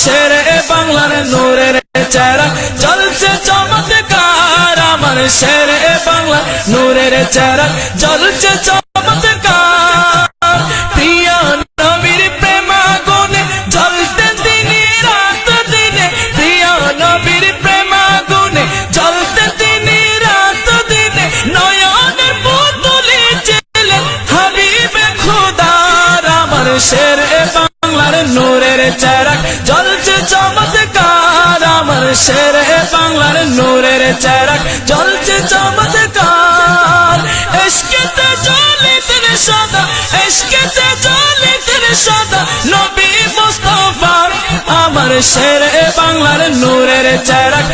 শেরে বাংলার নূরের চেরাগ জ্বলছে চমৎকার, আমার শেরে বাংলার নূরের চেরাগ জ্বলছে চমৎকার। প্রিয় নবীর প্রেমাগুনে জ্বলতে তিনি রাত দিনে, প্রিয় নবীর প্রেমাগুনে জ্বলতে তিনি রাত দিনে, নয়নের পুতুলি ছিলেন হাবিবে খোদার, আমার শেরে বাংলার নূরের চেরাগ জ্বলছে চমৎকার, আমার শেরে বাংলার নূরের চেরাগ জ্বলছে চমৎকার। ইশকেতে জ্বলিতেন সদা, ইশকেতে জ্বলিতেন সদা নবী মুস্তাফা, আমার শেরে বাংলার নূরের চেরাগ